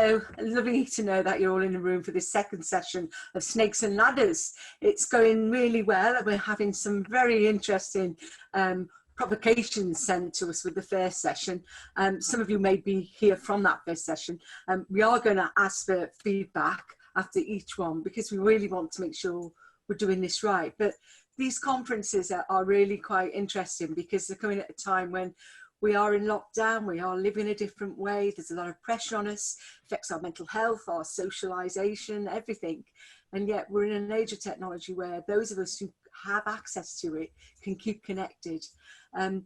Hello, lovely to know that you're all in the room for this second session of Snakes and Ladders. It's going really well and we're having some very interesting provocations sent to us with the first session. Some of you may be here from that first session. We are going to ask for feedback after each one because we really want to make sure we're doing this right. But these conferences are really quite interesting because they're coming at a time when we are in lockdown, we are living a different way, there's a lot of pressure on us, affects our mental health, our socialisation, everything. And yet we're in an age of technology where those of us who have access to it can keep connected. And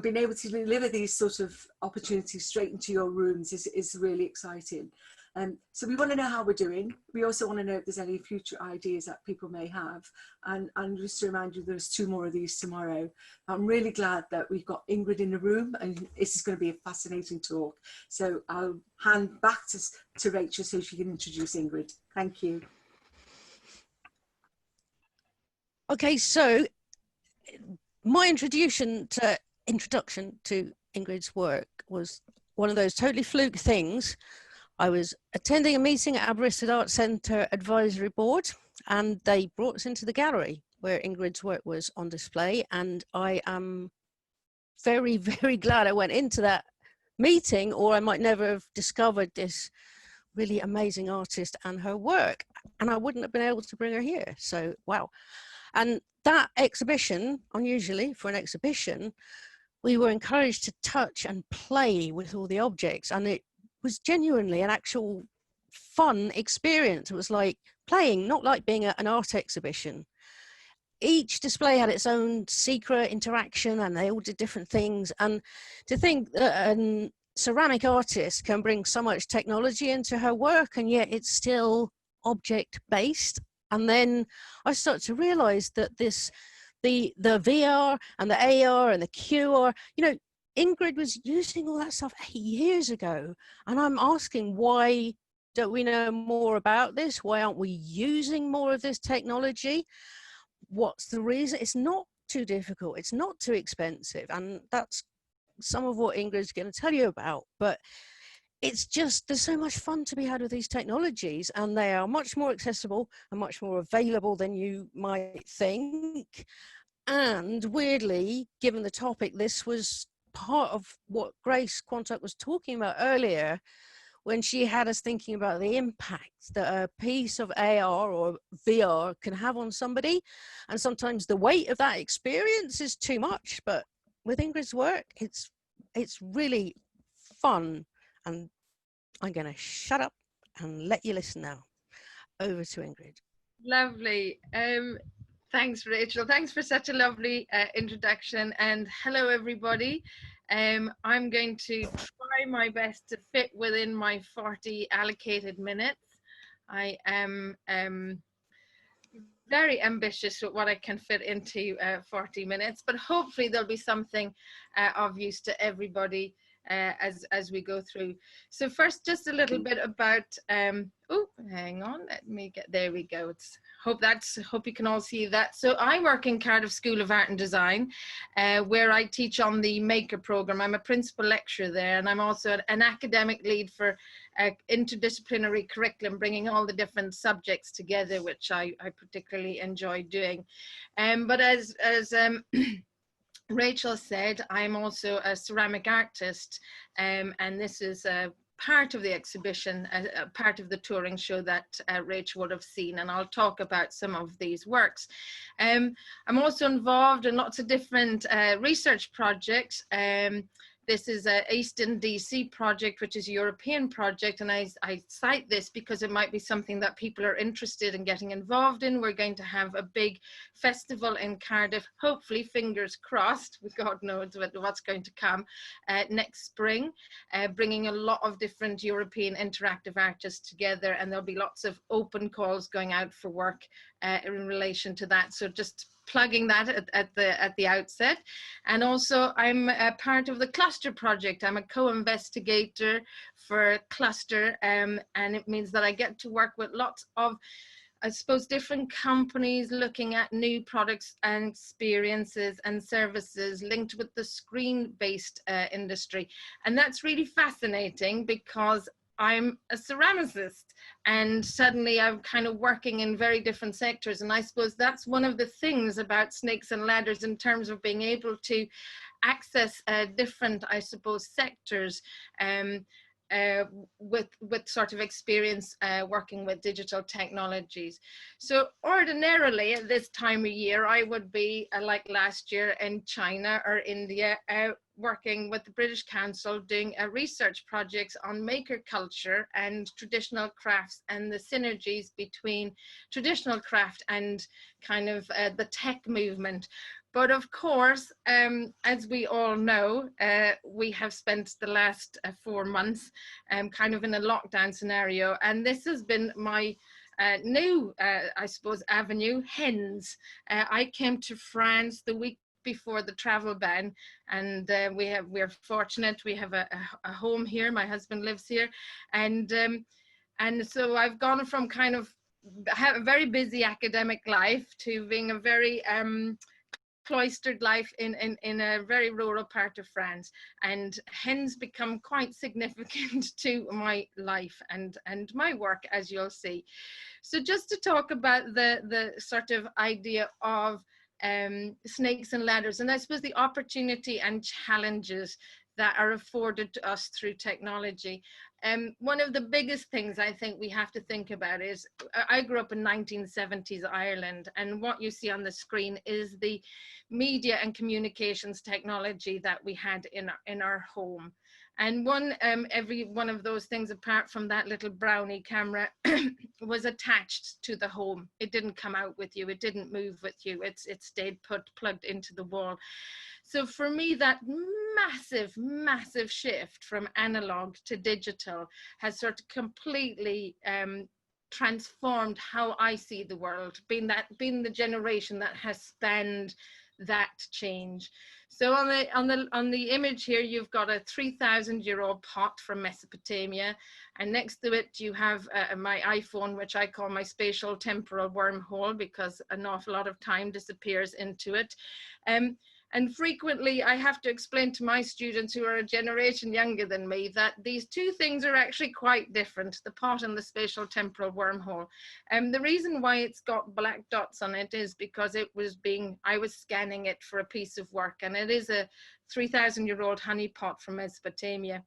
being able to deliver these sort of opportunities straight into your rooms is really exciting. So we want to know how we're doing. We also want to know if there's any future ideas that people may have. And just to remind you, there's 2 more of these tomorrow. I'm really glad that we've got Ingrid in the room and this is going to be a fascinating talk. So I'll hand back to Rachel so she can introduce Ingrid. Thank you. Okay, so my introduction to Ingrid's work was one of those totally fluke things. I was attending a meeting at Aberystwyth Arts Centre Advisory Board and they brought us into the gallery where Ingrid's work was on display, and I am very, very glad I went into that meeting, or I might never have discovered this really amazing artist and her work, and I wouldn't have been able to bring her here. So wow. And that exhibition, unusually for an exhibition, we were encouraged to touch and play with all the objects, and it was genuinely an actual fun experience. It was like playing, not like being an art exhibition. Each display had its own secret interaction and they all did different things. And to think that a ceramic artist can bring so much technology into her work and yet it's still object-based. And then I started to realize that the VR and the AR and the QR, you know, Ingrid was using all that stuff 8 years ago, and I'm asking, why don't we know more about this? Why aren't we using more of this technology? What's the reason? It's not too difficult, it's not too expensive, and that's some of what Ingrid's going to tell you about. But it's just, there's so much fun to be had with these technologies, and they are much more accessible and much more available than you might think. And weirdly, given the topic, this was part of what Grace Quantock was talking about earlier when she had us thinking about the impact that a piece of AR or VR can have on somebody. And sometimes the weight of that experience is too much, but with Ingrid's work, it's really fun. And I'm going to shut up and let you listen now. Over to Ingrid. Lovely. Thanks, Rachel. Thanks for such a lovely introduction, and hello, everybody. I'm going to try my best to fit within my 40 allocated minutes. I am very ambitious with what I can fit into 40 minutes, but hopefully there'll be something of use to everybody as we go through. So first, just a little bit about, oh, hang on, let me get, there we go. Hope you can all see that. So I work in Cardiff School of Art and Design, where I teach on the Maker program. I'm a principal lecturer there, and I'm also an academic lead for interdisciplinary curriculum, bringing all the different subjects together, which I particularly enjoy doing. But as Rachel said, I'm also a ceramic artist, and this is part of the exhibition, part of the touring show that Rachel would have seen, and I'll talk about some of these works. I'm also involved in lots of different research projects. This is a Eastern DC project, which is a European project, and I cite this because it might be something that people are interested in getting involved in. We're going to have a big festival in Cardiff, hopefully, fingers crossed, God knows what's going to come, next spring, bringing a lot of different European interactive artists together, and there'll be lots of open calls going out for work in relation to that. So just plugging that at the outset. And also I'm a part of the Cluster project. I'm a co-investigator for Cluster, and it means that I get to work with lots of, I suppose, different companies looking at new products and experiences and services linked with the screen-based industry. And that's really fascinating because I'm a ceramicist, and suddenly I'm kind of working in very different sectors. And I suppose that's one of the things about Snakes and Ladders in terms of being able to access different, I suppose, sectors with sort of experience working with digital technologies. So ordinarily at this time of year, I would be like last year in China or India, working with the British Council doing research projects on maker culture and traditional crafts and the synergies between traditional craft and kind of the tech movement. But of course, as we all know, we have spent the last 4 months kind of in a lockdown scenario. And this has been my new, I suppose, avenue, hens. I came to France the week before the travel ban, and we're fortunate. We have a home here. My husband lives here. And so I've gone from kind of a very busy academic life to being a very cloistered life in a very rural part of France, and hence become quite significant to my life and my work, as you'll see. So just to talk about the sort of idea of snakes and ladders, and I suppose the opportunity and challenges that are afforded to us through technology. One of the biggest things I think we have to think about is, I grew up in 1970s Ireland, and what you see on the screen is the media and communications technology that we had in our home. And every one of those things, apart from that little brownie camera, was attached to the home. It didn't come out with you. It didn't move with you. It stayed plugged into the wall. So for me, that massive shift from analog to digital has sort of completely transformed how I see the world, being the generation that has spanned that change. So on the image here, you've got a 3,000-year-old pot from Mesopotamia, and next to it you have my iPhone, which I call my spatial temporal wormhole, because an awful lot of time disappears into it. And frequently I have to explain to my students who are a generation younger than me that these two things are actually quite different, the pot and the spatial temporal wormhole. The reason why it's got black dots on it is because I was scanning it for a piece of work, and it is a 3,000-year-old honey pot from Mesopotamia.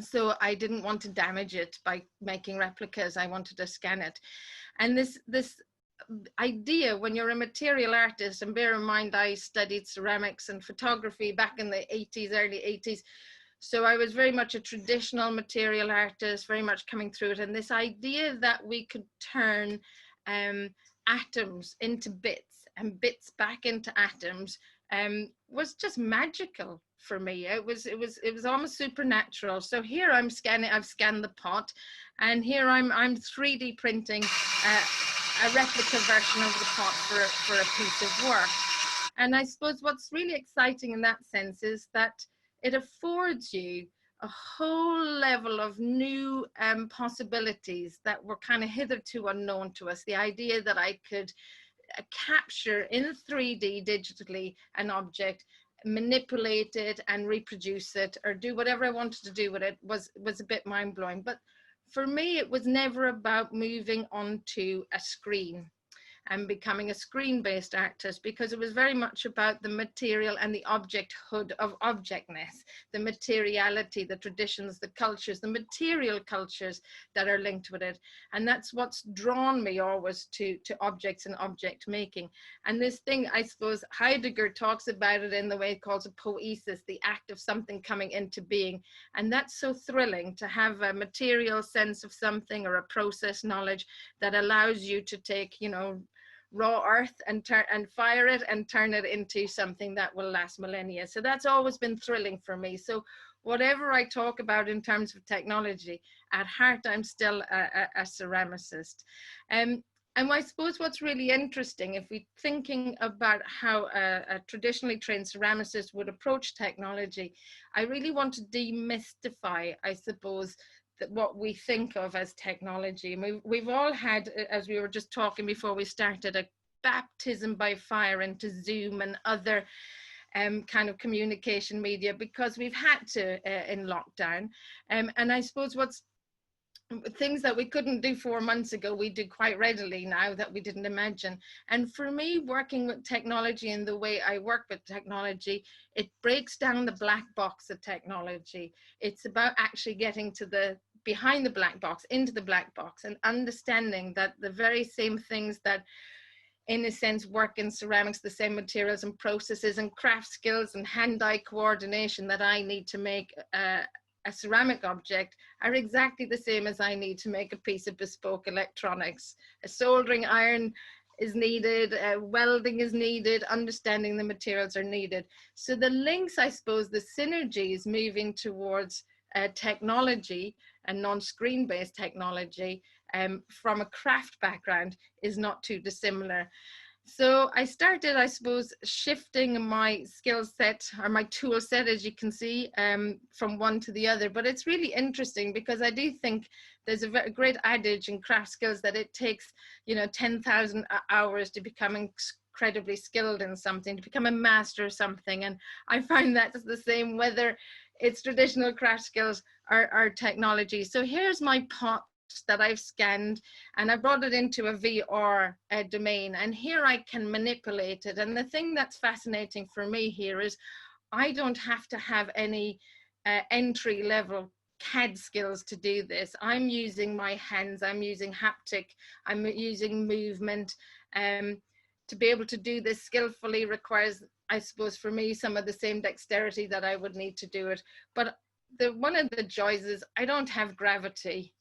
So I didn't want to damage it by making replicas. I wanted to scan it. And this idea, when you're a material artist, and bear in mind I studied ceramics and photography back in the 80s, early 80s, so I was very much a traditional material artist, very much coming through it, and this idea that we could turn atoms into bits and bits back into atoms was just magical for me. It was almost supernatural. So here I've scanned the pot, and here I'm 3D printing a replica version of the pot for a piece of work. And I suppose what's really exciting in that sense is that it affords you a whole level of new possibilities that were kind of hitherto unknown to us. The idea that I could capture in 3D digitally an object, manipulate it and reproduce it, or do whatever I wanted to do with it was a bit mind-blowing. But for me, it was never about moving onto a screen and becoming a screen-based artist, because it was very much about the material and the objecthood of objectness, the materiality, the traditions, the cultures, the material cultures that are linked with it. And that's what's drawn me always to objects and object making. And this thing, I suppose Heidegger talks about it in the way he calls it poiesis, the act of something coming into being. And that's so thrilling, to have a material sense of something or a process knowledge that allows you to take, raw earth and fire it and turn it into something that will last millennia. So that's always been thrilling for me. So whatever I talk about in terms of technology, at heart I'm still a ceramicist. And I suppose what's really interesting, if we're thinking about how a traditionally trained ceramicist would approach technology, I really want to demystify, I suppose, what we think of as technology. And we've all had, as we were just talking before we started, a baptism by fire into Zoom and other kind of communication media, because we've had to in lockdown. And I suppose what's things that we couldn't do 4 months ago, we do quite readily now that we didn't imagine. And for me, working with technology and the way I work with technology, it breaks down the black box of technology. It's about actually getting to the behind the black box, into the black box, and understanding that the very same things that in a sense work in ceramics, the same materials and processes and craft skills and hand-eye coordination that I need to make a ceramic object are exactly the same as I need to make a piece of bespoke electronics. A soldering iron is needed, welding is needed, understanding the materials are needed. So the links, I suppose, the synergies moving towards technology and non-screen based technology from a craft background is not too dissimilar. So I started, I suppose, shifting my skill set or my tool set, as you can see, from one to the other. But it's really interesting because I do think there's a very great adage in craft skills that it takes, 10,000 hours to become incredibly skilled in something, to become a master of something. And I find that's the same whether it's traditional craft skills or technology. So here's my pot that I've scanned, and I brought it into a VR domain, and here I can manipulate it. And the thing that's fascinating for me here is I don't have to have any entry level CAD skills to do this. I'm using my hands, I'm using haptic, I'm using movement. To be able to do this skillfully requires, I suppose, for me, some of the same dexterity that I would need to do it. But one of the joys is I don't have gravity,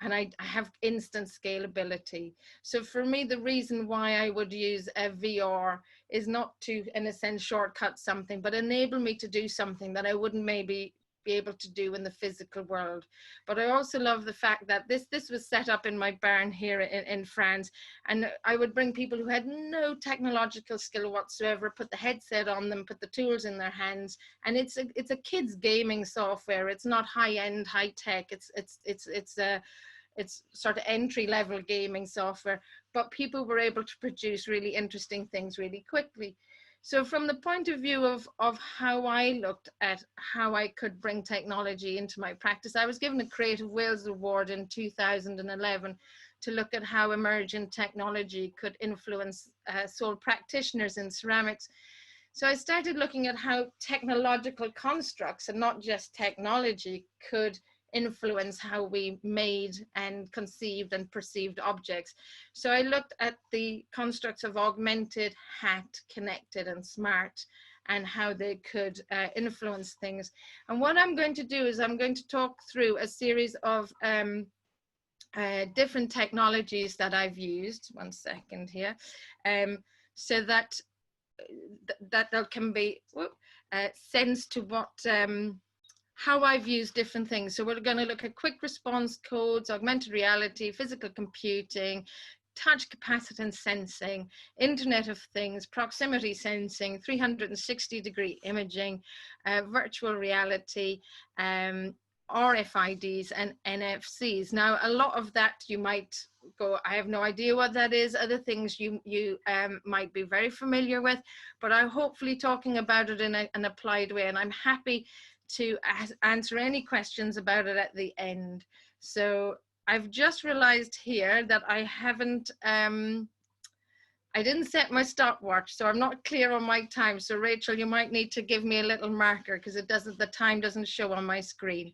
and I have instant scalability. So for me, the reason why I would use a VR is not to, in a sense, shortcut something, but enable me to do something that I wouldn't maybe be able to do in the physical world. But I also love the fact that this was set up in my barn here in France, and I would bring people who had no technological skill whatsoever, put the headset on them, put the tools in their hands, and it's a kids gaming software. It's not high-end, high-tech. It's sort of entry-level gaming software, but people were able to produce really interesting things really quickly. So from the point of view of how I looked at how I could bring technology into my practice, I was given a Creative Wales Award in 2011 to look at how emergent technology could influence sole practitioners in ceramics. So I started looking at how technological constructs, and not just technology, could influence how we made and conceived and perceived objects. So I looked at the constructs of augmented, hacked, connected, and smart, and how they could influence things. And what I'm going to do is I'm going to talk through a series of different technologies that I've used. One second here. So that there can be sense to what how I've used different things. So we're going to look at quick response codes, augmented reality, physical computing, touch capacitance sensing, Internet of Things, proximity sensing, 360-degree imaging, virtual reality, RFIDs and NFCs. Now, a lot of that you might go, I have no idea what that is. Other things you might be very familiar with, but I'm hopefully talking about it in an applied way, and I'm happy to answer any questions about it at the end. So I've just realized here that I haven't, I didn't set my stopwatch, so I'm not clear on my time. So Rachel, you might need to give me a little marker because the time doesn't show on my screen.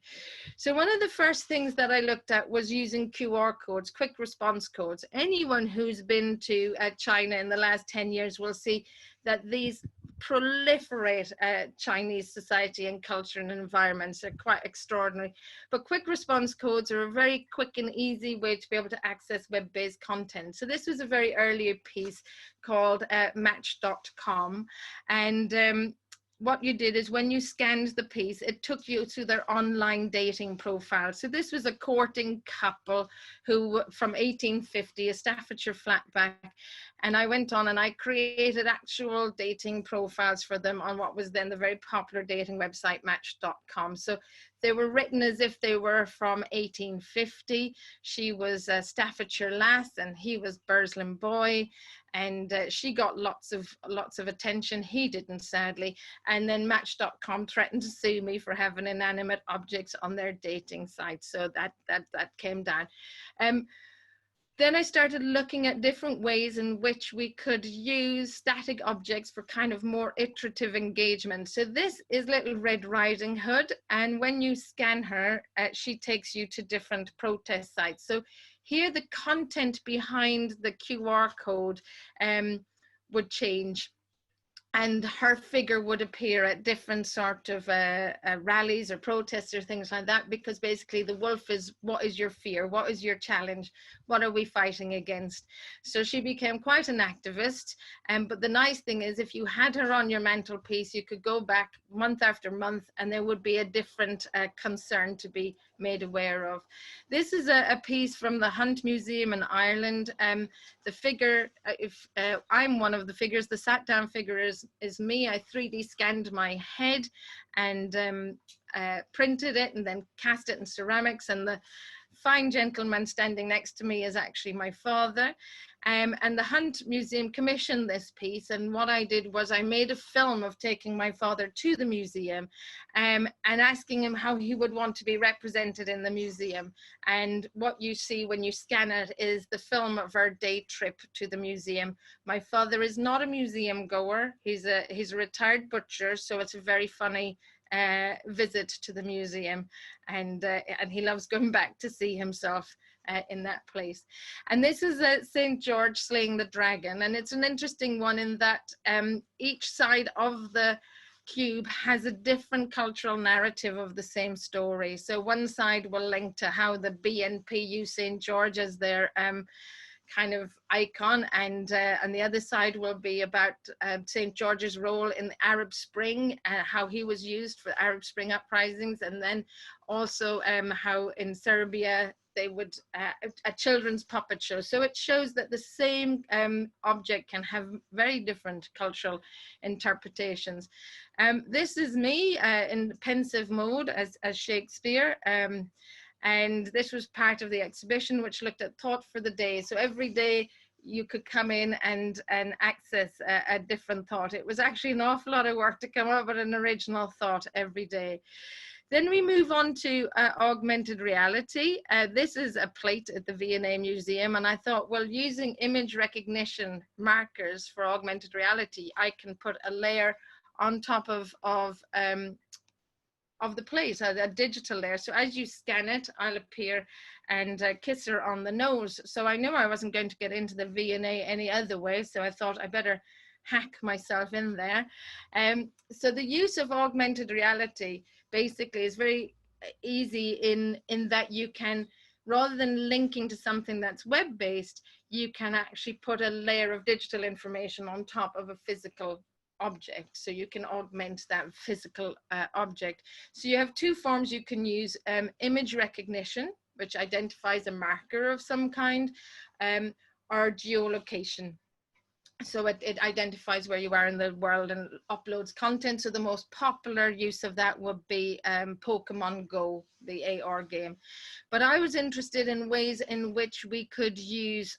So one of the first things that I looked at was using QR codes, quick response codes. Anyone who's been to China in the last 10 years will see that these proliferate Chinese society and culture and environments are quite extraordinary. But quick response codes are a very quick and easy way to be able to access web-based content. So this was a very early piece called Match.com, and what you did is when you scanned the piece, it took you to their online dating profile. So this was a courting couple who from 1850, a Staffordshire flatback. And I went on and I created actual dating profiles for them on what was then the very popular dating website, Match.com. So they were written as if they were from 1850. She was a Staffordshire lass and he was Burslem boy. and she got lots of attention. He didn't, sadly. And then Match.com threatened to sue me for having inanimate objects on their dating site, so that came down. Then I started looking at different ways in which we could use static objects for kind of more iterative engagement. So this is Little Red Riding Hood, and when you scan her, she takes you to different protest sites. So here the content behind the QR code would change, and her figure would appear at different sort of rallies or protests or things like that, because basically the wolf is, what is your fear? What is your challenge? What are we fighting against? So she became quite an activist. But the nice thing is, if you had her on your mantelpiece, you could go back month after month and there would be a different concern to be made aware of. This is a piece from the Hunt Museum in Ireland. The figure, I'm one of the figures, the sat down figure is me. I 3D scanned my head and printed it and then cast it in ceramics, and the fine gentleman standing next to me is actually my father. And the Hunt Museum commissioned this piece, and what I did was I made a film of taking my father to the museum and asking him how he would want to be represented in the museum. And what you see when you scan it is the film of our day trip to the museum. My father is not a museum goer. He's a retired butcher, so it's a very funny visit to the museum, and he loves going back to see himself in that place. And this is St. George slaying the dragon, and it's an interesting one in that each side of the cube has a different cultural narrative of the same story. So one side will link to how the BNP use St. George as their kind of icon, and the other side will be about St. George's role in the Arab Spring, how he was used for Arab Spring uprisings, and then also how in Serbia they would a children's puppet show. So it shows that the same object can have very different cultural interpretations. This is me in pensive mode as Shakespeare. And this was part of the exhibition, which looked at thought for the day. So every day you could come in and access a different thought. It was actually an awful lot of work to come up with an original thought every day. Then we move on to augmented reality. This is a plate at the V&A Museum, and I thought, well, using image recognition markers for augmented reality, I can put a layer on top of the plate, a digital layer. So as you scan it, I'll appear and kiss her on the nose. So I knew I wasn't going to get into the V&A any other way, so I thought I better hack myself in there. So the use of augmented reality basically is very easy in that you can, rather than linking to something that's web-based, you can actually put a layer of digital information on top of a physical object, so you can augment that physical object. So you have two forms you can use: image recognition, which identifies a marker of some kind, or geolocation. So it identifies where you are in the world and uploads content. So the most popular use of that would be Pokemon Go, the AR game. But I was interested in ways in which we could use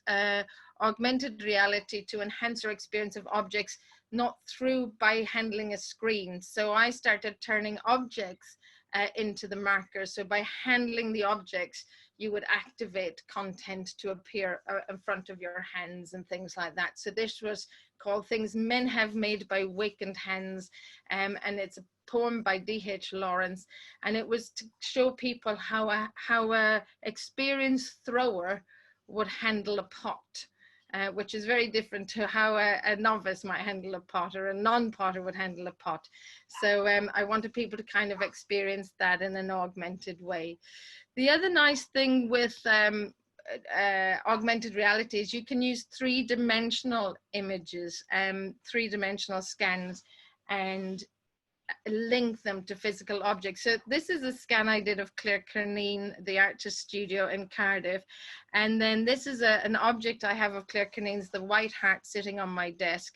augmented reality to enhance our experience of objects, not through by handling a screen. So I started turning objects into the markers. So by handling the objects, you would activate content to appear in front of your hands and things like that. So this was called Things Men Have Made by Wakened Hands, and it's a poem by D.H. Lawrence, and it was to show people how a experienced thrower would handle a pot. Which is very different to how a novice might handle a pot, or a non-potter would handle a pot. So I wanted people to kind of experience that in an augmented way. The other nice thing with augmented reality is you can use three-dimensional images, three-dimensional scans, and link them to physical objects. So this is a scan I did of Claire Cernine, the artist studio in Cardiff. And then this is an object I have of Claire Cernine's, the white heart, sitting on my desk.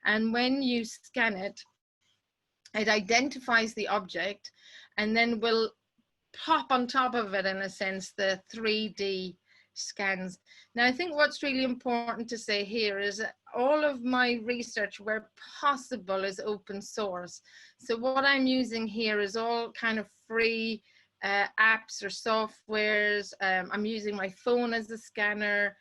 And when you scan it, it identifies the object and then will pop on top of it, in a sense, the 3D scans. Now, I think what's really important to say here is that all of my research, where possible, is open source. So what I'm using here is all kind of free apps or softwares. I'm using my phone as a scanner.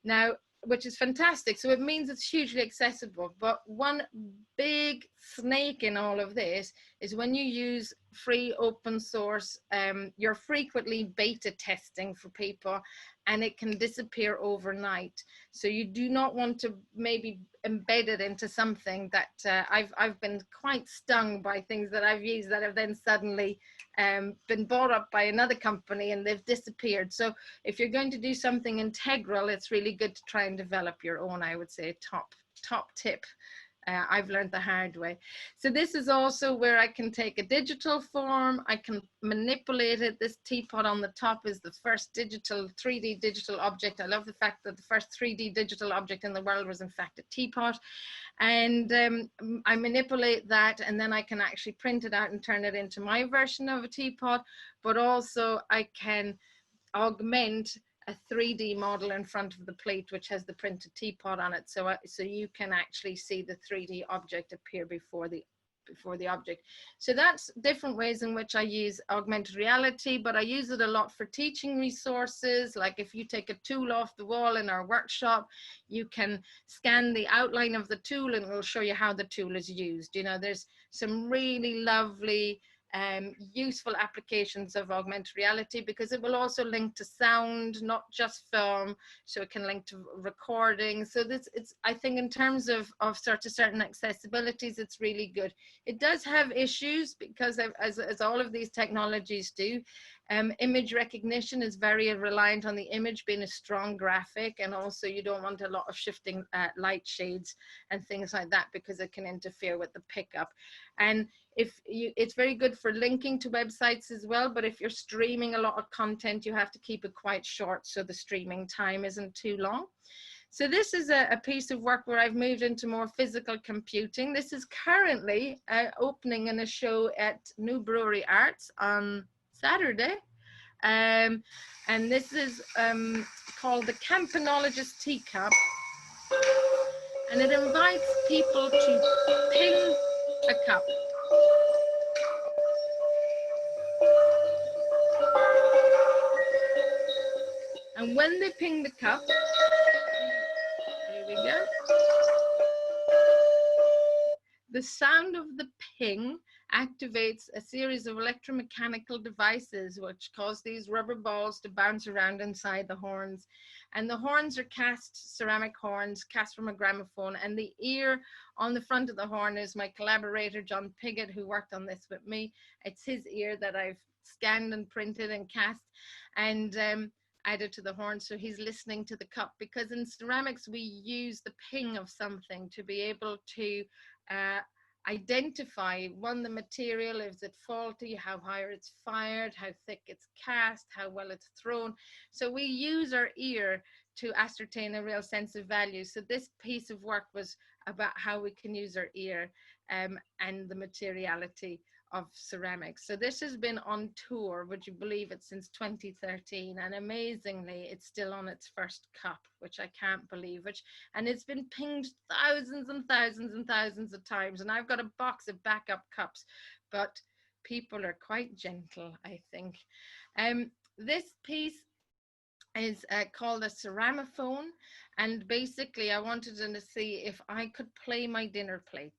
Now, which is fantastic. So it means it's hugely accessible. But one big snake in all of this is when you use free open source, you're frequently beta testing for people, and it can disappear overnight. So you do not want to maybe embed it into something that I've been quite stung by things that I've used that have then suddenly been bought up by another company and they've disappeared. So if you're going to do something integral, it's really good to try and develop your own, I would say, top tip. I've learned the hard way. So this is also where I can take a digital form, I can manipulate it. This teapot on the top is the first 3D digital object. I love the fact that the first 3D digital object in the world was in fact a teapot. And I manipulate that, and then I can actually print it out and turn it into my version of a teapot, but also I can augment a 3D model in front of the plate, which has the printed teapot on it. So you can actually see the 3D object appear before the object. So that's different ways in which I use augmented reality, but I use it a lot for teaching resources. Like if you take a tool off the wall in our workshop, you can scan the outline of the tool and it will show you how the tool is used. You know, there's some really lovely useful applications of augmented reality, because it will also link to sound, not just film, so it can link to recording. So it's I think in terms of certain accessibilities, it's really good. It does have issues because as all of these technologies do, image recognition is very reliant on the image being a strong graphic, and also you don't want a lot of shifting light shades and things like that, because it can interfere with the pickup. And it's very good for linking to websites as well, but if you're streaming a lot of content, you have to keep it quite short so the streaming time isn't too long. So this is a piece of work where I've moved into more physical computing. This is currently opening in a show at New Brewery Arts on Saturday. And this is called the Campanologist Teacup. And it invites people to ping a cup. And when they ping the cup, here we go. The sound of the ping activates a series of electromechanical devices which cause these rubber balls to bounce around inside the horns. And the horns are cast ceramic horns, cast from a gramophone, and the ear on the front of the horn is my collaborator, John Piggott, who worked on this with me. It's his ear that I've scanned and printed and cast and added to the horn, so he's listening to the cup, because in ceramics we use the ping of something to be able to identify, one, the material, is it faulty, how high it's fired, how thick it's cast, how well it's thrown. So we use our ear to ascertain a real sense of value. So this piece of work was about how we can use our ear and the materiality of ceramics. So this has been on tour, would you believe it, since 2013, and amazingly it's still on its first cup, which I can't believe, and it's been pinged thousands and thousands and thousands of times, and I've got a box of backup cups, but people are quite gentle, I think. This piece is called a ceramaphone, and basically I wanted to see if I could play my dinner plates.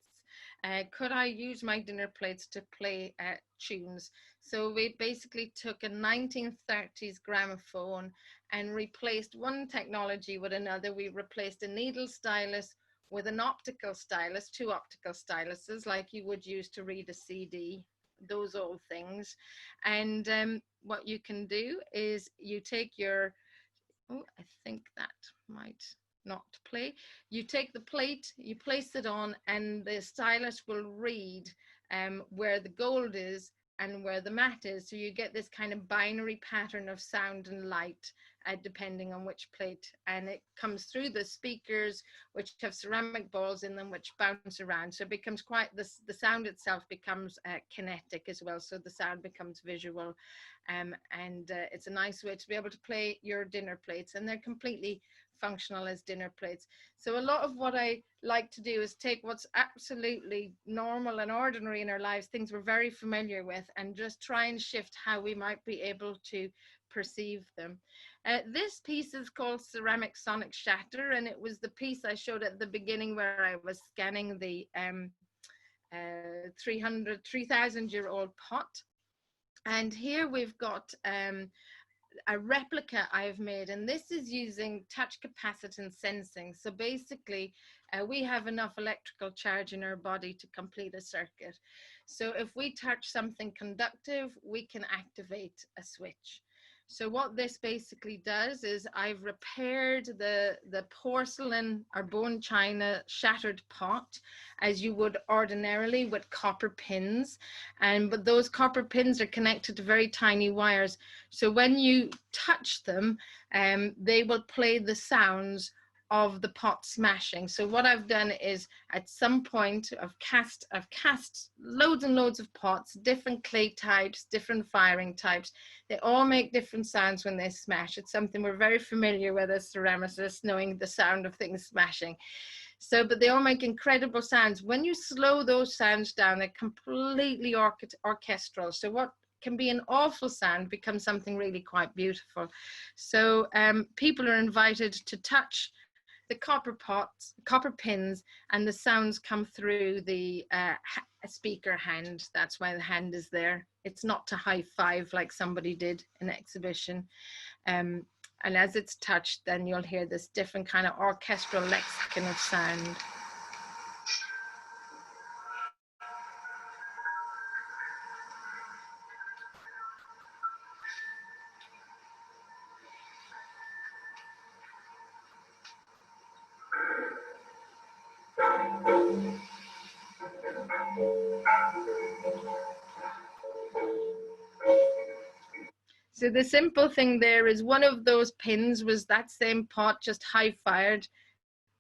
Could I use my dinner plates to play tunes? So we basically took a 1930s gramophone and replaced one technology with another. We replaced a needle stylus with an optical stylus, two optical styluses like you would use to read a CD, those old things. And what you can do is you take your, oh, I think that might not play. You take the plate, you place it on, and the stylus will read where the gold is and where the mat is. So you get this kind of binary pattern of sound and light, depending on which plate. And it comes through the speakers, which have ceramic balls in them, which bounce around. So it becomes quite, the sound itself becomes kinetic as well. So the sound becomes visual. It's a nice way to be able to play your dinner plates, and they're completely functional as dinner plates. So a lot of what I like to do is take what's absolutely normal and ordinary in our lives, things we're very familiar with, and just try and shift how we might be able to perceive them. This piece is called Ceramic Sonic Shatter, and it was the piece I showed at the beginning where I was scanning the 3,000-year-old pot. And here we've got a replica I've made, and this is using touch capacitance sensing. So basically, we have enough electrical charge in our body to complete a circuit. So if we touch something conductive, we can activate a switch. So what this basically does is I've repaired the porcelain or bone china shattered pot as you would ordinarily with copper pins. But those copper pins are connected to very tiny wires. So when you touch them, they will play the sounds of the pot smashing. So what I've done is at some point I've cast loads and loads of pots, different clay types, different firing types. They all make different sounds when they smash. It's something we're very familiar with as ceramicists, knowing the sound of things smashing. So, but they all make incredible sounds. When you slow those sounds down, they're completely orchestral. So what can be an awful sound becomes something really quite beautiful. So people are invited to touch the copper pots, copper pins, and the sounds come through the speaker hand. That's why the hand is there. It's not to high five like somebody did in exhibition. And as it's touched, then you'll hear this different kind of orchestral lexicon of sound. So the simple thing there is one of those pins was that same pot just high fired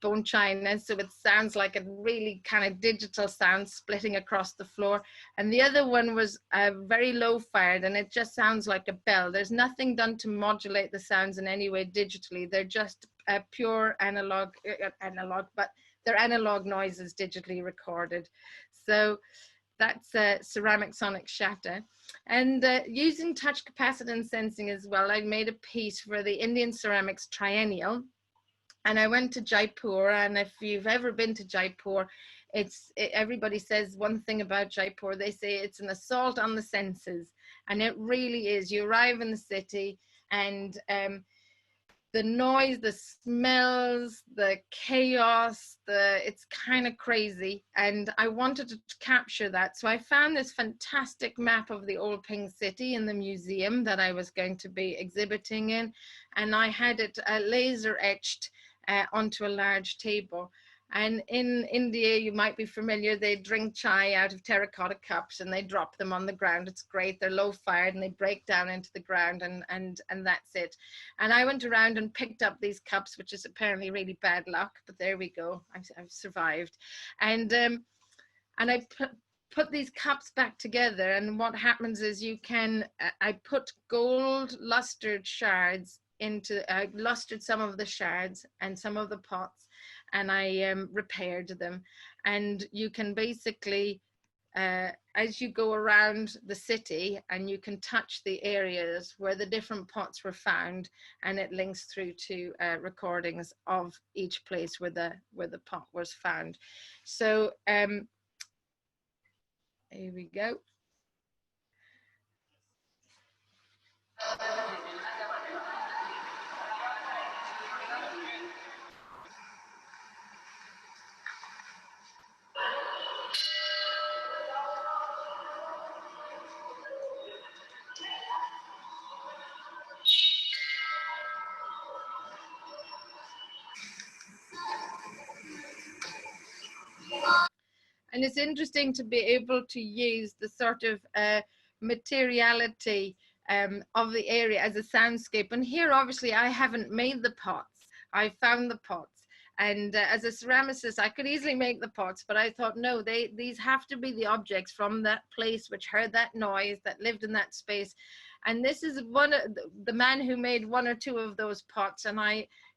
bone china, so it sounds like a really kind of digital sound splitting across the floor, and the other one was very low fired, and it just sounds like a bell. There's nothing done to modulate the sounds in any way digitally. They're just pure analog, but they're analog noises digitally recorded. So that's ceramic sonic shatter. And using touch capacitance sensing as well, I made a piece for the Indian Ceramics Triennial. And I went to Jaipur, and if you've ever been to Jaipur, everybody says one thing about Jaipur. They say it's an assault on the senses, and it really is. You arrive in the city, and the noise, the smells, the chaos, it's kind of crazy. And I wanted to capture that. So I found this fantastic map of the old Pink City in the museum that I was going to be exhibiting in. And I had it laser etched onto a large table. And in India, you might be familiar, they drink chai out of terracotta cups and they drop them on the ground. It's great. They're low fired and they break down into the ground, and that's it. And I went around and picked up these cups, which is apparently really bad luck, but there we go. I've survived. And I put these cups back together, and what happens is you can, I put gold lustered shards I lustered some of the shards and some of the pots, and I repaired them. And you can basically, as you go around the city, and you can touch the areas where the different pots were found, and it links through to recordings of each place where the pot was found. So here we go. And it's interesting to be able to use the sort of materiality of the area as a soundscape. And here, obviously, I haven't made the pots. I found the pots. And as a ceramicist, I could easily make the pots, but I thought, no, these have to be the objects from that place which heard that noise, that lived in that space. And this is one of the man who made one or two of those pots. And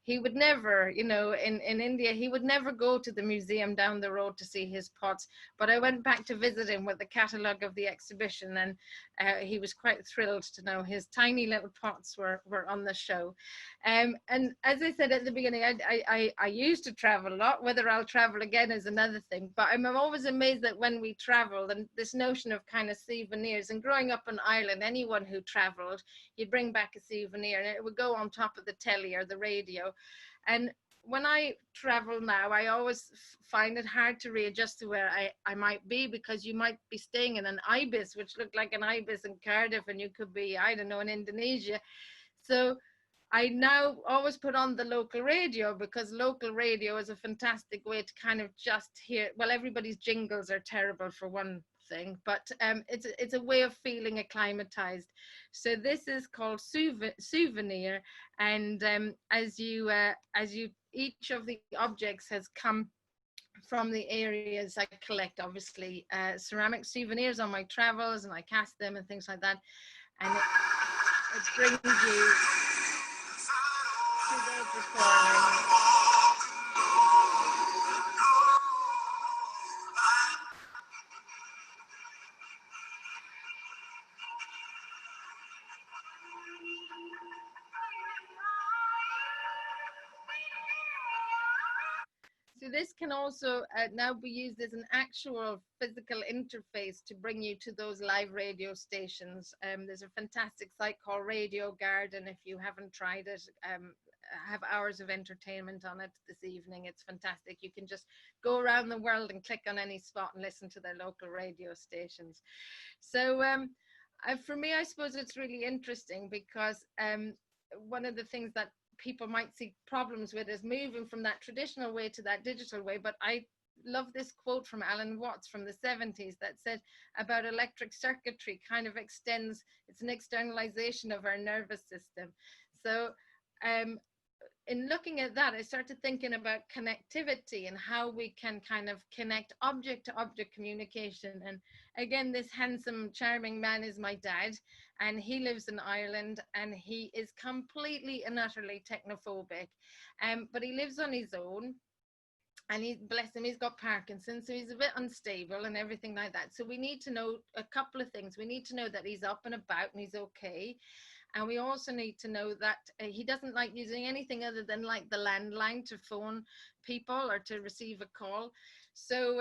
he would never, you know, in India, he would never go to the museum down the road to see his pots. But I went back to visit him with the catalogue of the exhibition, and he was quite thrilled to know his tiny little pots were on the show. And as I said at the beginning, I used to travel a lot. Whether I'll travel again is another thing. But I'm always amazed that when we travel, and this notion of kind of souvenirs, and growing up in Ireland, anyone who traveled, you'd bring back a souvenir and it would go on top of the telly or the radio. And when I travel now, I always find it hard to readjust to where I might be, because you might be staying in an ibis, which looked like an ibis in Cardiff, and you could be, I don't know, in Indonesia. So I now always put on the local radio, because local radio is a fantastic way to kind of just hear, well, everybody's jingles are terrible for one thing, but it's a way of feeling acclimatized. So this is called souvenir, and as you each of the objects has come from the areas I collect, obviously ceramic souvenirs on my travels, and I cast them and things like that, and it brings you to those recordings. So this can also now be used as an actual physical interface to bring you to those live radio stations. There's a fantastic site called Radio Garden. If you haven't tried it, have hours of entertainment on it this evening. It's fantastic. You can just go around the world and click on any spot and listen to their local radio stations. So for me, I suppose it's really interesting, because one of the things that people might see problems with is moving from that traditional way to that digital way. But I love this quote from Alan Watts from the 70s that said about electric circuitry kind of extends, it's an externalization of our nervous system. So in looking at that, I started thinking about connectivity and how we can kind of connect object to object communication. And again, this handsome, charming man is my dad, and he lives in Ireland, and he is completely and utterly technophobic. But he lives on his own, and bless him, he's got Parkinson's, so he's a bit unstable and everything like that. So we need to know a couple of things. We need to know that he's up and about and he's okay. And we also need to know that he doesn't like using anything other than like the landline to phone people or to receive a call. So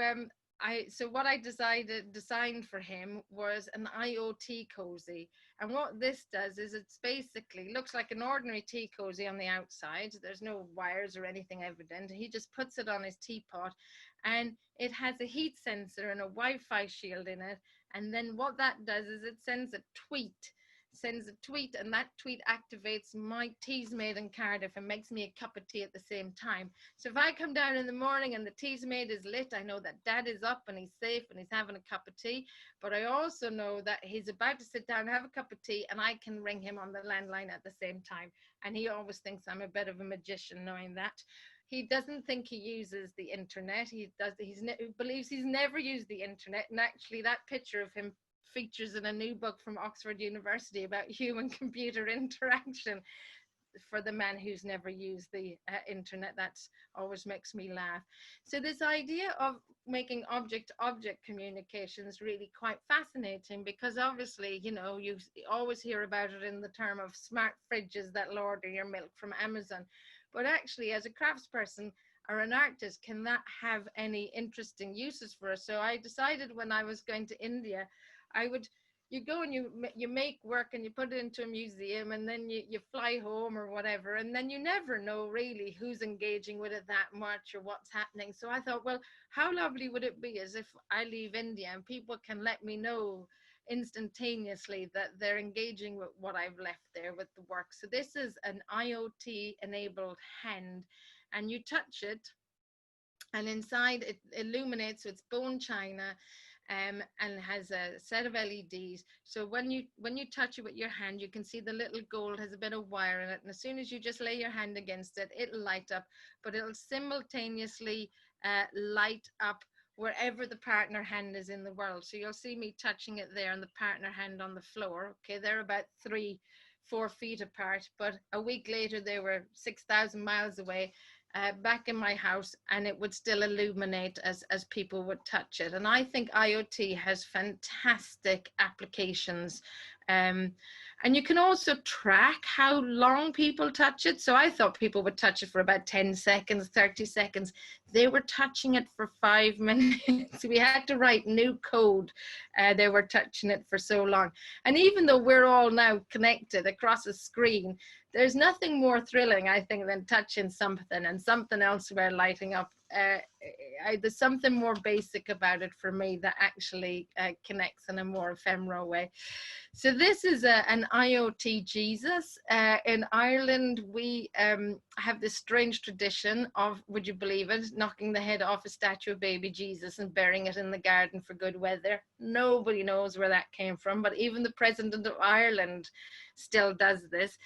what I designed for him was an IoT cozy. And what this does is it's basically looks like an ordinary tea cozy on the outside. There's no wires or anything evident. He just puts it on his teapot, and it has a heat sensor and a Wi-Fi shield in it. And then what that does is it sends a tweet, and that tweet activates my tea's made in Cardiff and makes me a cup of tea at the same time. So if I come down in the morning and the tea's made is lit, I know that dad is up and he's safe and he's having a cup of tea. But I also know that he's about to sit down and have a cup of tea, and I can ring him on the landline at the same time. And he always thinks I'm a bit of a magician knowing that. He doesn't think he uses the internet. He believes he's never used the internet. And actually that picture of him features in a new book from Oxford University about human computer interaction. For the man who's never used the internet, that always makes me laugh. So this idea of making object-to-object communication is really quite fascinating, because obviously, you know, you always hear about it in the term of smart fridges that'll order your milk from Amazon. But actually, as a craftsperson or an artist, can that have any interesting uses for us? So I decided when I was going to India, you go and you make work and you put it into a museum, and then you fly home or whatever, and then you never know really who's engaging with it that much or what's happening. So I thought, well, how lovely would it be as if I leave India and people can let me know instantaneously that they're engaging with what I've left there with the work. So this is an IoT enabled hand, and you touch it and inside it illuminates, so it's bone china. and has a set of LEDs. So when you touch it with your hand, you can see the little gold has a bit of wire in it. And as soon as you just lay your hand against it, it'll light up, but it'll simultaneously light up wherever the partner hand is in the world. So you'll see me touching it there and the partner hand on the floor. Okay, they're about 3-4 feet apart, but a week later they were 6,000 miles away, back in my house, and it would still illuminate as people would touch it. And I think IoT has fantastic applications. And you can also track how long people touch it. So I thought people would touch it for about 10 seconds, 30 seconds. They were touching it for 5 minutes. We had to write new code. They were touching it for so long. And even though we're all now connected across a screen, there's nothing more thrilling, I think, than touching something and something elsewhere lighting up. There's something more basic about it for me that actually connects in a more ephemeral way. So this is an IoT Jesus. In Ireland, we have this strange tradition of, would you believe it, knocking the head off a statue of baby Jesus and burying it in the garden for good weather. Nobody knows where that came from, but even the President of Ireland still does this.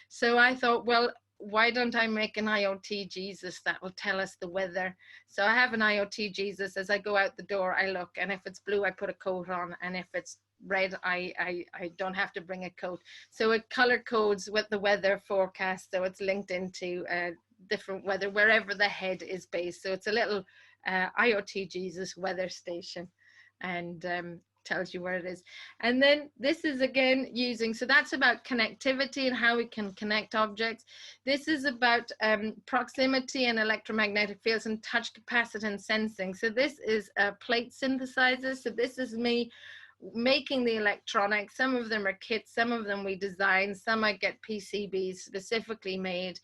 So I thought, well, why don't I make an IoT Jesus that will tell us the weather? So I have an IoT Jesus. As I go out the door, I look, and if it's blue, I put a coat on, and if it's red, I don't have to bring a coat. So it color codes with the weather forecast, so it's linked into different weather wherever the head is based. So it's a little IoT Jesus weather station, and tells you where it is. And then this is again using, so that's about connectivity and how we can connect objects. This is about proximity and electromagnetic fields and touch capacitance sensing. So this is a plate synthesizer. So this is me making the electronics. Some of them are kits, some of them we design, some I get PCBs specifically made.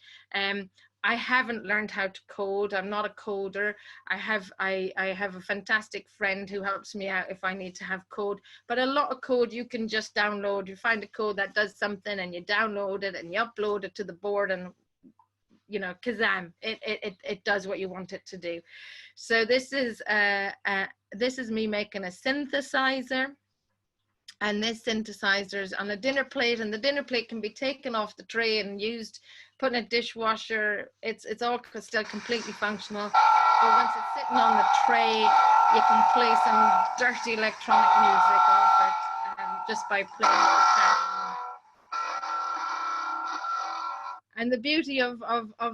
I haven't learned how to code. I'm not a coder. I have a fantastic friend who helps me out if I need to have code. But a lot of code you can just download. You find a code that does something and you download it and you upload it to the board, and you know, kazam, it does what you want it to do. So this is me making a synthesizer. And this synthesizer is on a dinner plate, and the dinner plate can be taken off the tray and used, put in a dishwasher. It's all still completely functional. But once it's sitting on the tray, you can play some dirty electronic music off it just by playing the sound. And the beauty of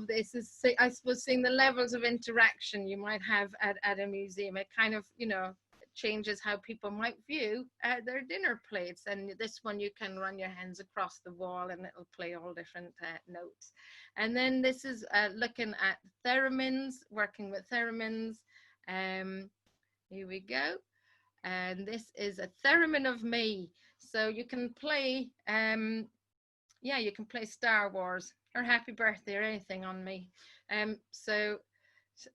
this is, I suppose, seeing the levels of interaction you might have at a museum. It kind of, you know, changes how people might view their dinner plates. And this one, you can run your hands across the wall and it'll play all different notes. And then this is looking at theremins, working with theremins. Here we go. And this is a theremin of me. So you can play, yeah, you can play Star Wars or Happy Birthday or anything on me. So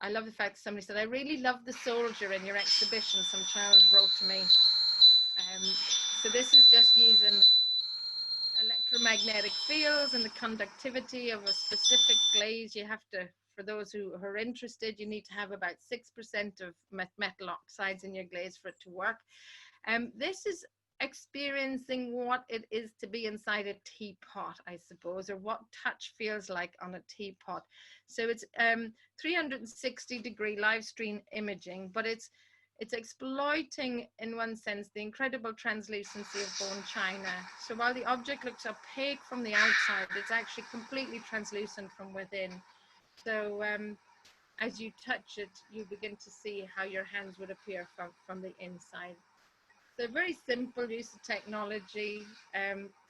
I love the fact that somebody said, I really love the soldier in your exhibition. Some child wrote to me. So this is just using electromagnetic fields and the conductivity of a specific glaze. You have to, for those who are interested, you need to have about 6% of metal oxides in your glaze for it to work. This is experiencing what it is to be inside a teapot, I suppose, or what touch feels like on a teapot. So it's 360-degree live stream imaging, but it's exploiting, in one sense, the incredible translucency of bone china. So while the object looks opaque from the outside, it's actually completely translucent from within. So as you touch it, you begin to see how your hands would appear from the inside. So very simple use of technology.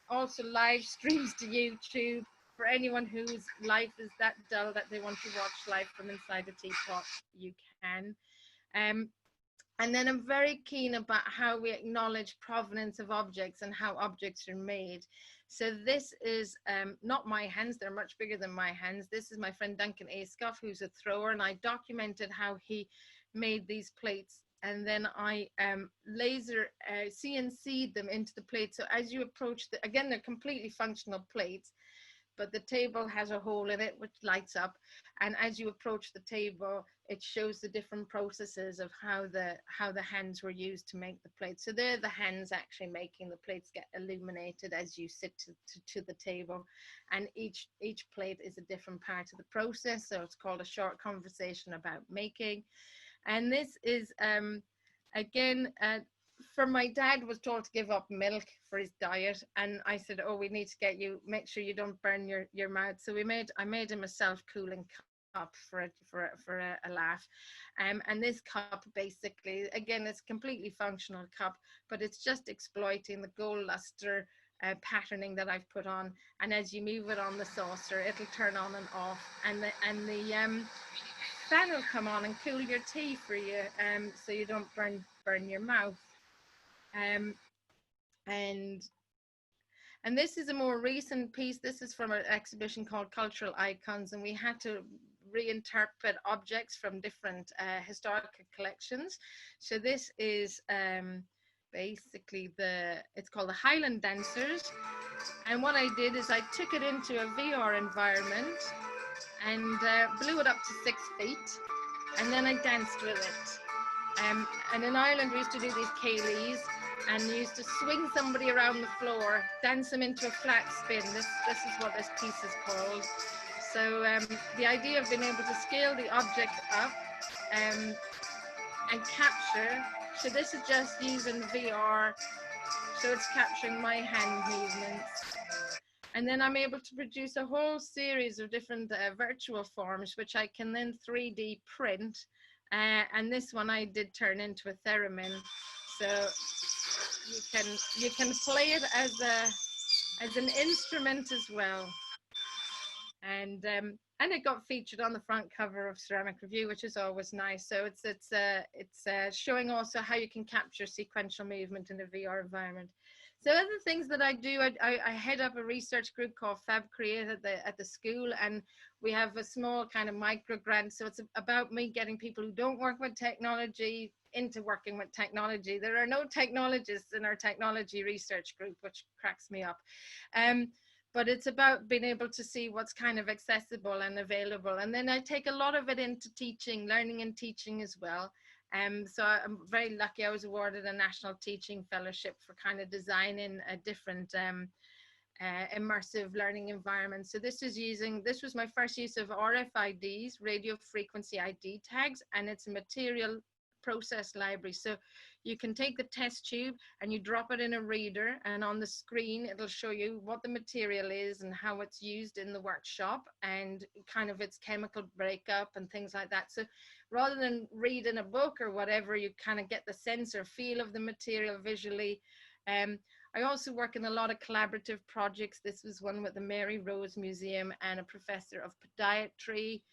Also live streams to YouTube for anyone whose life is that dull that they want to watch live from inside a teapot. You can. And then I'm very keen about how we acknowledge provenance of objects and how objects are made. So this is not my hands, they're much bigger than my hands. This is my friend Duncan Ascoff, who's a thrower, and I documented how he made these plates. And then I laser CNC'd them into the plate. So as you approach, again, they're completely functional plates. but the table has a hole in it which lights up, and as you approach the table it shows the different processes of how the hands were used to make the plates. So they're the hands actually making the plates get illuminated as you sit to the table, and each plate is a different part of the process. So it's called a short conversation about making. And this is again for my dad was told to give up milk for his diet, and I said, oh, we need to get you, make sure you don't burn your mouth. So I made him a self-cooling cup for a laugh, and this cup basically, again, it's a completely functional cup, but it's just exploiting the gold luster patterning that I've put on, and as you move it on the saucer it'll turn on and off, and the fan will come on and cool your tea for you, so you don't burn your mouth. And this is a more recent piece. This is from an exhibition called Cultural Icons, and we had to reinterpret objects from different historical collections. So this is basically it's called the Highland Dancers. And what I did is I took it into a VR environment and blew it up to 6 feet, and then I danced with it. And in Ireland we used to do these ceilidhs, and you used to swing somebody around the floor, dance them into a flat spin. This is what this piece is called. So the idea of being able to scale the object up and capture. So this is just using VR, so it's capturing my hand movements. And then I'm able to produce a whole series of different virtual forms, which I can then 3D print. And this one I did turn into a theremin. So you can play it as an instrument as well. And it got featured on the front cover of Ceramic Review, which is always nice. So it's showing also how you can capture sequential movement in a VR environment. So other things that I do, I head up a research group called Fab Create at the school, and we have a small kind of micro grant. So it's about me getting people who don't work with technology into working with technology. There are no technologists in our technology research group, which cracks me up. But it's about being able to see what's kind of accessible and available. And then I take a lot of it into teaching, learning and teaching as well. So I'm very lucky I was awarded a National Teaching Fellowship for kind of designing a different immersive learning environment. So this was my first use of RFIDs, radio frequency ID tags, and it's a material process library. So you can take the test tube and you drop it in a reader, and on the screen it'll show you what the material is and how it's used in the workshop and kind of its chemical breakup and things like that. So rather than reading a book or whatever, you kind of get the sense or feel of the material visually. I also work in a lot of collaborative projects. This was one with the Mary Rose Museum and a professor of podiatry,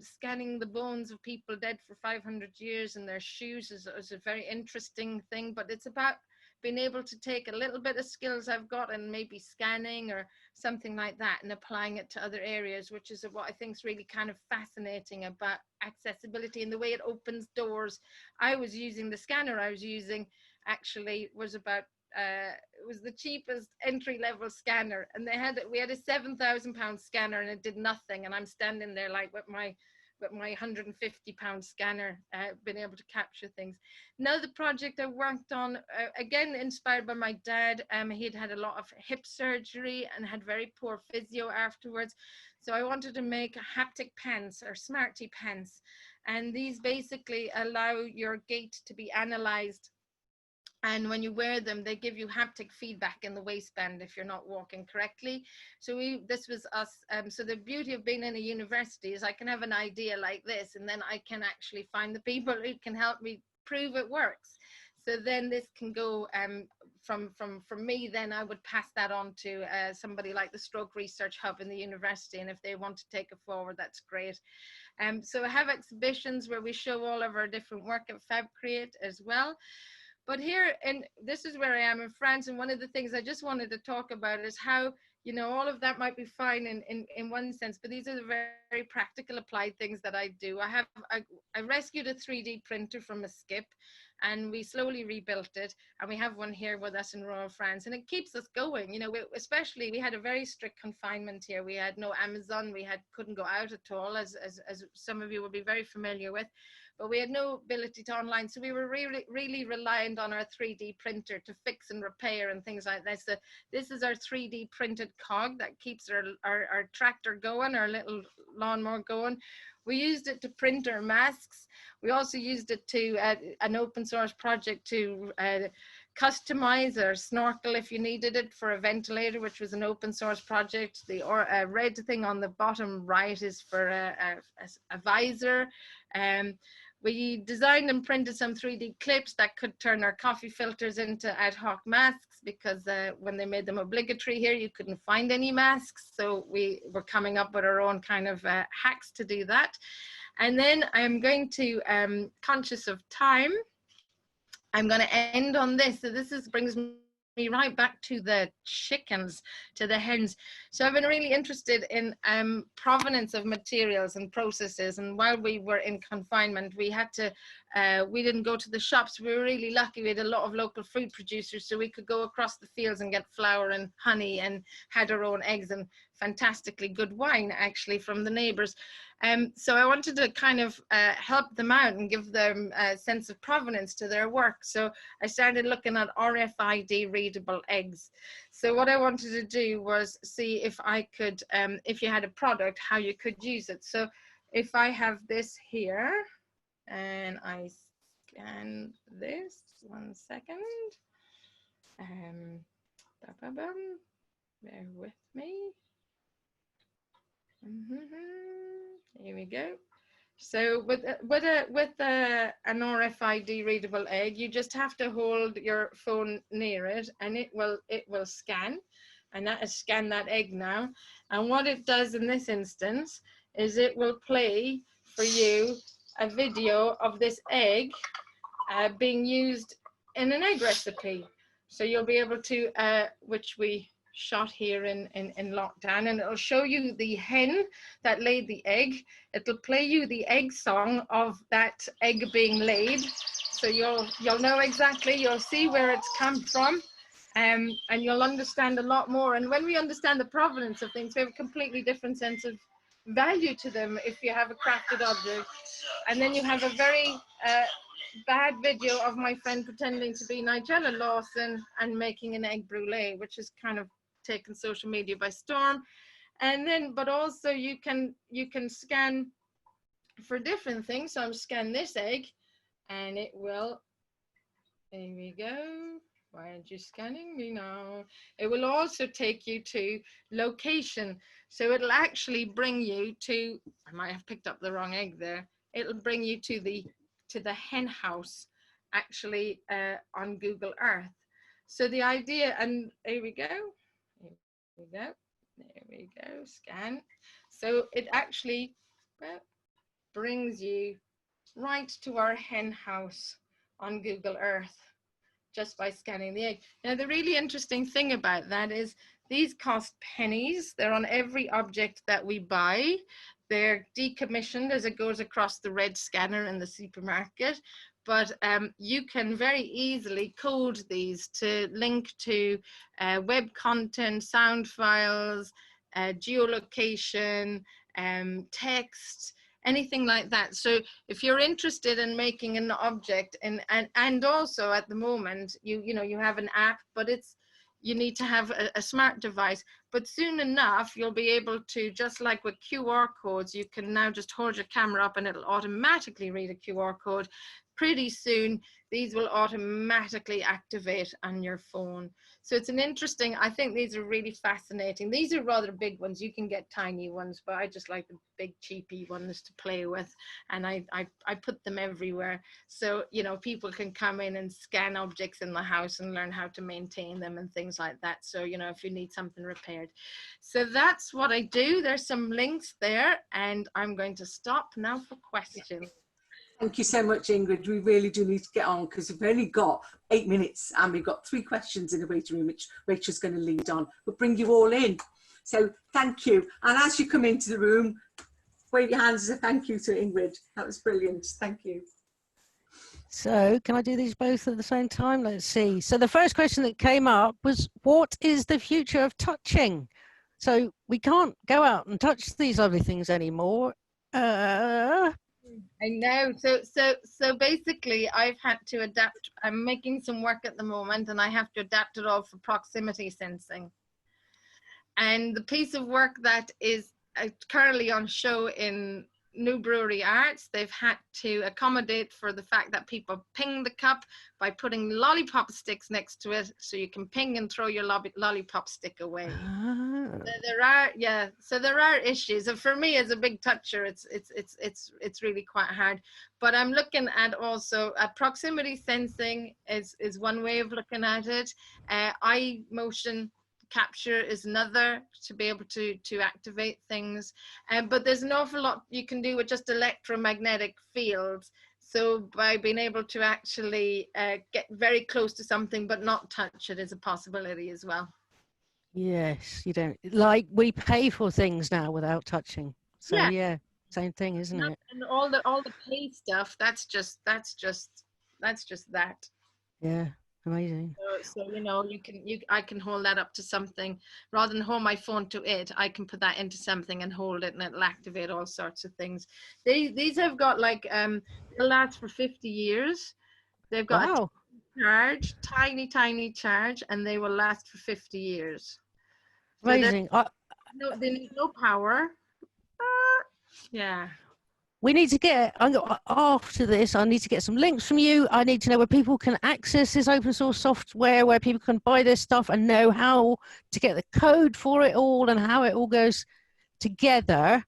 scanning the bones of people dead for 500 years and their shoes is a very interesting thing. But it's about being able to take a little bit of skills I've got and maybe scanning or something like that and applying it to other areas, which is what I think is really kind of fascinating about accessibility and the way it opens doors. I was using the scanner I was using actually was about it was the cheapest entry-level scanner, and we had a £7,000 scanner and it did nothing, and I'm standing there like with my £150 scanner, being able to capture things. Now the project I worked on, again inspired by my dad, he'd had a lot of hip surgery and had very poor physio afterwards, so I wanted to make haptic pants or smarty pants, and these basically allow your gait to be analyzed. And when you wear them, they give you haptic feedback in the waistband if you're not walking correctly. So this was us. So the beauty of being in a university is I can have an idea like this, and then I can actually find the people who can help me prove it works. So then this can go from me, then I would pass that on to somebody like the Stroke Research Hub in the university. And if they want to take it forward, that's great. So I have exhibitions where we show all of our different work at Fab Create as well. But here, and this is where I am in France, and one of the things I just wanted to talk about is how, you know, all of that might be fine in one sense, but these are the very, very practical applied things that I do. I rescued a 3D printer from a skip, and we slowly rebuilt it, and we have one here with us in rural France, and it keeps us going. You know, especially we had a very strict confinement here. We had no Amazon, we couldn't go out at all, as some of you will be very familiar with, but we had no ability to online, so we were really reliant on our 3D printer to fix and repair and things like this. So this is our 3D printed cog that keeps our tractor going, our little lawnmower going. We used it to print our masks. We also used it to an open source project to customize our snorkel if you needed it, for a ventilator, which was an open source project. The red thing on the bottom right is for a visor. We designed and printed some 3D clips that could turn our coffee filters into ad hoc masks, because when they made them obligatory here, you couldn't find any masks. So we were coming up with our own kind of hacks to do that. And then I'm going to, conscious of time, I'm going to end on this. So this brings me right back to the chickens, to the hens. So I've been really interested in provenance of materials and processes. And while we were in confinement, we had to, we didn't go to the shops. We were really lucky. We had a lot of local food producers, so we could go across the fields and get flour and honey, and had our own eggs and fantastically good wine actually from the neighbors. So I wanted to kind of help them out and give them a sense of provenance to their work. So I started looking at RFID readable eggs. So what I wanted to do was see if I could, if you had a product, how you could use it. So if I have this here and I scan this, 1 second, bear with me. Here we go. So with an RFID readable egg, you just have to hold your phone near it, and it will scan, and that is scan that egg now. And what it does in this instance is it will play for you a video of this egg being used in an egg recipe. So you'll be able to, which we shot here in lockdown, and it'll show you the hen that laid the egg. It'll play you the egg song of that egg being laid, so you'll know exactly, you'll see where it's come from, and you'll understand a lot more. And when we understand the provenance of things, we have a completely different sense of value to them if you have a crafted object. And then you have a very bad video of my friend pretending to be Nigella Lawson and making an egg brulee, which is kind of taken social media by storm. And then, but also you can scan for different things. So I'm scanning this egg, and it will, there we go. Why aren't you scanning me now? It will also take you to location. So it'll actually bring you to, I might have picked up the wrong egg there. It'll bring you to the hen house, actually, on Google Earth. So the idea, and here we go. There we go. There we go. Scan. So it actually brings you right to our hen house on Google Earth just by scanning the egg. Now, the really interesting thing about that is these cost pennies. They're on every object that we buy. They're decommissioned as it goes across the red scanner in the supermarket. But you can very easily code these to link to web content, sound files, geolocation, text, anything like that. So if you're interested in making an object, and also at the moment, you have an app, but you need to have a smart device. But soon enough, you'll be able to, just like with QR codes, you can now just hold your camera up and it'll automatically read a QR code. Pretty soon, these will automatically activate on your phone. So it's an interesting, I think these are really fascinating. These are rather big ones. You can get tiny ones, but I just like the big cheapy ones to play with. And I put them everywhere. So, people can come in and scan objects in the house and learn how to maintain them and things like that. So, if you need something repaired. So that's what I do. There's some links there, and I'm going to stop now for questions. Thank you so much, Ingrid. We really do need to get on because we've only got 8 minutes and we've got 3 questions in the waiting room, which Rachel's going to lead on. We'll bring you all in. So thank you. And as you come into the room, wave your hands as a thank you to Ingrid. That was brilliant. Thank you. So can I do these both at the same time? Let's see. So the first question that came up was, what is the future of touching? So we can't go out and touch these lovely things anymore. I know. So basically, I've had to adapt. I'm making some work at the moment, and I have to adapt it all for proximity sensing. And the piece of work that is currently on show in New Brewery Arts, they've had to accommodate for the fact that people ping the cup by putting lollipop sticks next to it, so you can ping and throw your lollipop stick away. So there are issues, and for me as a big toucher, it's really quite hard. But I'm looking at also proximity sensing is one way of looking at it. Eye motion capture is another, to be able to activate things, but there's an awful lot you can do with just electromagnetic fields. So by being able to actually get very close to something but not touch it is a possibility as well. Yes, you don't, like we pay for things now without touching. So yeah, same thing, isn't it? And all the pay stuff, that's just that. Yeah, amazing. So you know, I can hold that up to something rather than hold my phone to it. I can put that into something and hold it, and it'll activate all sorts of things. These have got like they'll last for 50 years. They've got Wow. a charge, tiny charge, and they will last for 50 years. Amazing. So they need no power. Yeah. We need to get, after this, I need to get some links from you. I need to know where people can access this open source software, where people can buy this stuff and know how to get the code for it all and how it all goes together.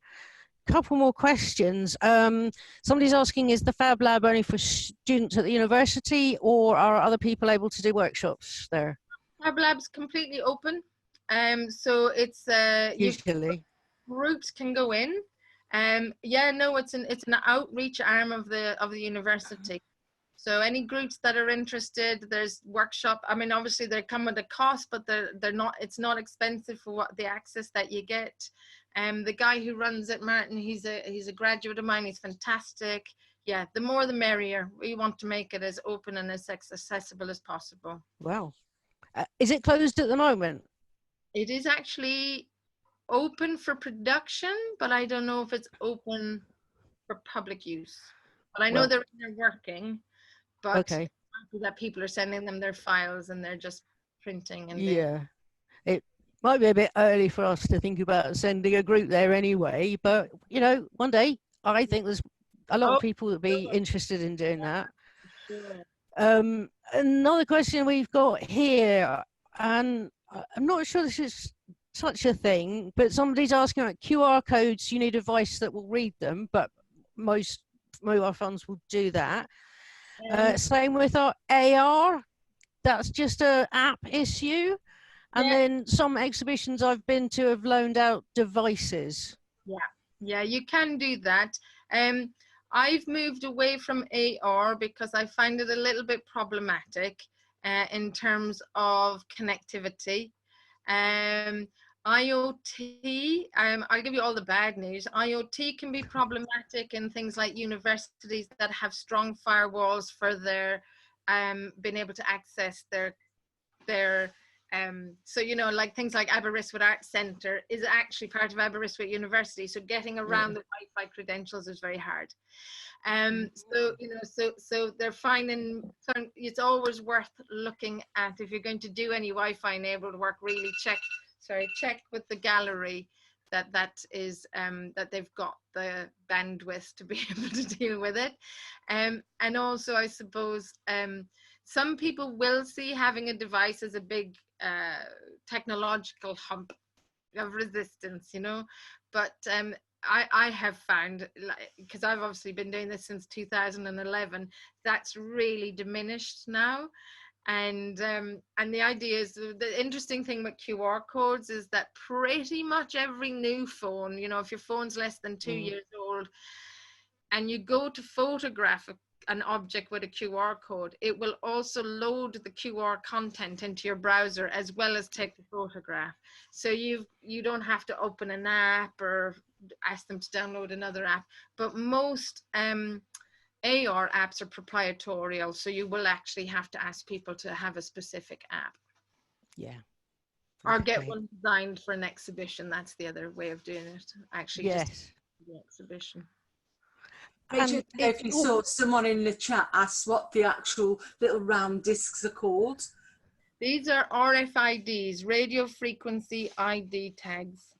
Couple more questions. Somebody's asking, is the Fab Lab only for students at the university, or are other people able to do workshops there? Fab Lab's completely open. So it's usually groups can go in. It's an outreach arm of the university. So any groups that are interested, there's workshop. I mean, obviously they come with a cost, but they're not. It's not expensive for what the access that you get. The guy who runs it, Martin, he's a graduate of mine. He's fantastic. Yeah, the more the merrier. We want to make it as open and as accessible as possible. Wow. Is it closed at the moment? It is actually open for production, but I don't know if it's open for public use. But I know they're working, but okay, that people are sending them their files and they're just printing. And it might be a bit early for us to think about sending a group there anyway, but you know, one day I think there's a lot of people that be interested in doing that. Sure. Another question we've got here, and I'm not sure this is such a thing, but somebody's asking about QR codes. You need a device that will read them, but most mobile phones will do that. Same with our AR. That's just an app issue. And then some exhibitions I've been to have loaned out devices. Yeah, you can do that. I've moved away from AR because I find it a little bit problematic in terms of connectivity. IoT, I'll give you all the bad news. IoT can be problematic in things like universities that have strong firewalls for their being able to access their so you know, like things like Aberystwyth Arts Centre is actually part of Aberystwyth University, so getting around the Wi-Fi credentials is very hard. So you know, so they're finding, so it's always worth looking at, if you're going to do any Wi-Fi enabled work, really check with the gallery that they've got the bandwidth to be able to deal with it. And also, I suppose some people will see having a device as a big technological hump of resistance, you know, but I have found, because I've obviously been doing this since 2011, that's really diminished now. And the idea is, the interesting thing with QR codes is that pretty much every new phone, you know, if your phone's less than 2 years old and you go to photograph an object with a QR code, it will also load the QR content into your browser as well as take the photograph. So you don't have to open an app or ask them to download another app. But most AR apps are proprietarial, so you will actually have to ask people to have a specific app. Yeah. Or get Okay. one designed for an exhibition. That's the other way of doing it. Actually, Yes. just the exhibition. Rachel, And if you saw someone in the chat ask what the actual little round discs are called. These are RFIDs, radio frequency ID tags.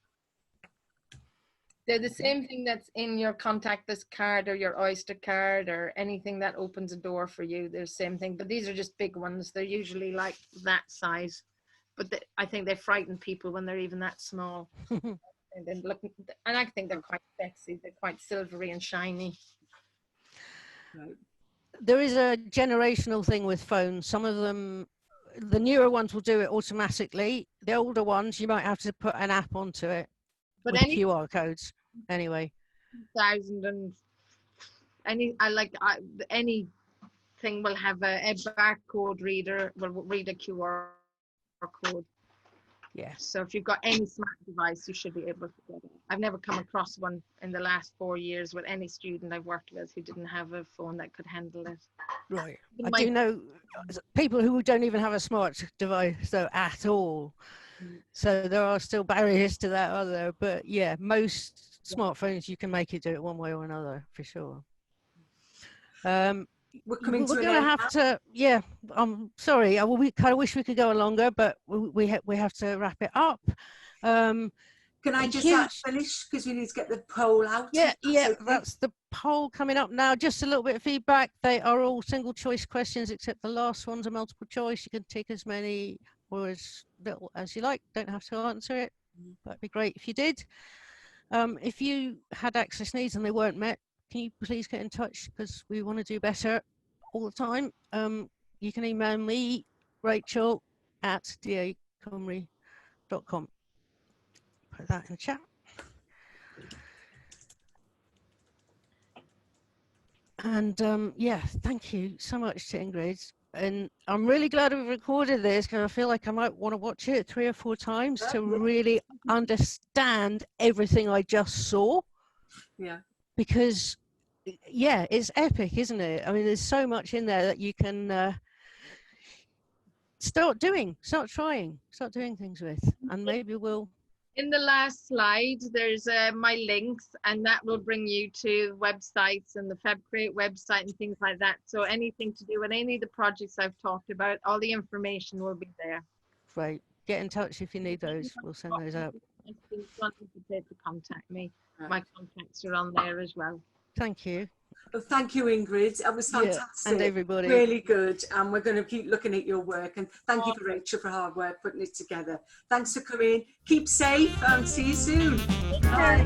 They're the same thing that's in your contactless card or your Oyster card or anything that opens a door for you. They're the same thing, but these are just big ones. They're usually like that size, but I think they frighten people when they're even that small. And I think they're quite sexy. They're quite silvery and shiny. Right. there is a generational thing with phones. Some of them, the newer ones will do it automatically. The older ones, you might have to put an app onto it But with any QR codes. Anyway, 2000 and anything will have a barcode reader, will read a QR code. yeah. So if you've got any smart device, you should be able to get it. I've never come across one in the last 4 years with any student I've worked with who didn't have a phone that could handle it. Right. Even I do know people who don't even have a smart device though at all. So there are still barriers to that, are there? But yeah, most smartphones you can make it do it one way or another for sure. We're coming to We're an going to end have now. to, yeah, I'm sorry. We kind of wish we could go longer, but we have to wrap it up. Can I just Huge. finish because we need to get the poll out? Yeah, yeah, okay. that's the poll coming up now. Just a little bit of feedback. They are all single choice questions, except the last one's a multiple choice. You can take as many or as little as you like. Don't have to answer it. That'd be great if you did. If you had access needs and they weren't met, can you please get in touch because we want to do better all the time. You can email me, Rachel at dacomrie.com. Put that in the chat. And yeah, thank you so much to Ingrid. And I'm really glad we've recorded this because I feel like I might want to watch it 3 or 4 times to really understand everything I just saw. Yeah. Because yeah, it's epic, isn't it? I mean, there's so much in there that you can start doing things with, and maybe we'll. In the last slide, there's my links, and that will bring you to websites and the FabCreate website and things like that. So anything to do with any of the projects I've talked about, all the information will be there. Great. Get in touch if you need those. We'll send those out. Don't hesitate to contact me. My contacts are on there as well. Thank you. Well, thank you, Ingrid. That was fantastic. Yeah, and everybody. Really good. And we're going to keep looking at your work. And thank you for Rachel for hard work putting it together. Thanks for coming. Keep safe and see you soon. Bye.